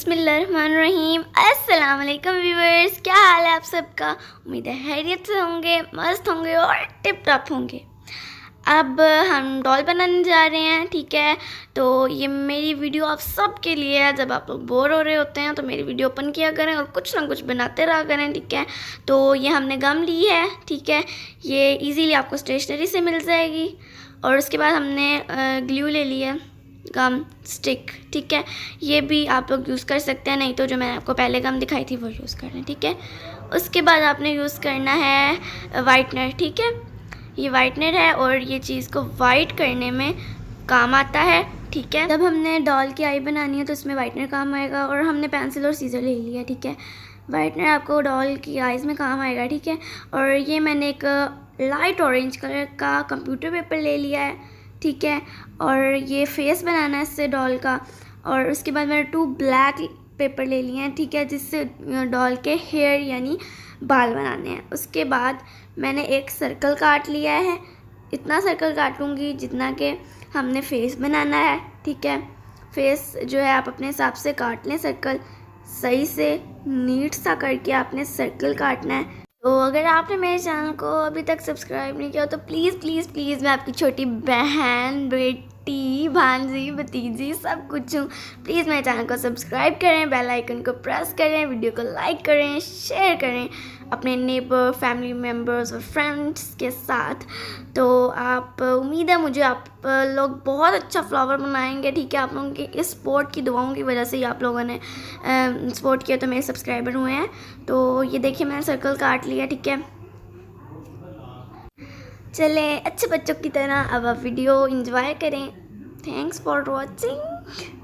बिस्मिल्लाहिर्रहमानिर्रहीम। अस्सलाम वालेकुम व्यूअर्स, क्या हाल है आप सबका। उम्मीद है खैरियत से होंगे, मस्त होंगे और टिप टॉप होंगे। अब हम डॉल बनाने जा रहे हैं, ठीक है। तो ये मेरी वीडियो आप सब के लिए है। जब आप लोग बोर हो रहे होते हैं तो मेरी वीडियो ओपन किया करें और कुछ ना कुछ बनाते रहा करें, ठीक है। तो ये हमने गम ली है, ठीक है। ये इजीली आपको स्टेशनरी से मिल जाएगी। और उसके बाद हमने ग्लू ले लिया, गम स्टिक, ठीक है। ये भी आप लोग यूज़ कर सकते हैं, नहीं तो जो मैंने आपको पहले गम दिखाई थी वो यूज़ कर रहे हैं, ठीक है। उसके बाद आपने यूज़ करना है वाइटनर, ठीक है। ये वाइटनर है और ये चीज़ को वाइट करने में काम आता है, ठीक है। जब हमने डॉल की आई बनानी है तो इसमें वाइटनर काम आएगा। और हमने पेंसिल और सीज़र ले लिया, ठीक है। वाइटनर आपको डॉल की आइज़ में काम आएगा, ठीक है। और ये मैंने एक लाइट ऑरेंज कलर का कंप्यूटर पेपर ले लिया है, ठीक है। और ये फेस बनाना है इससे डॉल का। और उसके बाद मैंने 2 ब्लैक पेपर ले लिए हैं, ठीक है, जिससे डॉल के हेयर यानी बाल बनाने हैं। उसके बाद मैंने एक सर्कल काट लिया है। इतना सर्कल काटूंगी जितना कि हमने फेस बनाना है, ठीक है। फेस जो है आप अपने हिसाब से काट लें, सर्कल सही से नीट सा करके आपने सर्कल काटना है। तो अगर आपने मेरे चैनल को अभी तक सब्सक्राइब नहीं किया तो प्लीज़ प्लीज़ प्लीज़, मैं आपकी छोटी बहन, बेटी, भांजी, भतीजी सब कुछ हूँ। प्लीज़ मेरे चैनल को सब्सक्राइब करें, बेल आइकन को प्रेस करें, वीडियो को लाइक करें, शेयर करें अपने नेबर, फैमिली मेम्बर्स और फ्रेंड्स के साथ। तो आप उम्मीद है मुझे आप लोग बहुत अच्छा फ्लावर बनाएंगे, ठीक है। आप लोगों के इस सपोर्ट की दुआओं की वजह से ही आप लोगों ने सपोर्ट किया तो मेरे सब्सक्राइबर हुए हैं। तो ये देखिए मैंने सर्कल काट लिया, ठीक है। चलें अच्छे बच्चों की तरह अब आप वीडियो एंजॉय करें। Thanks for watching.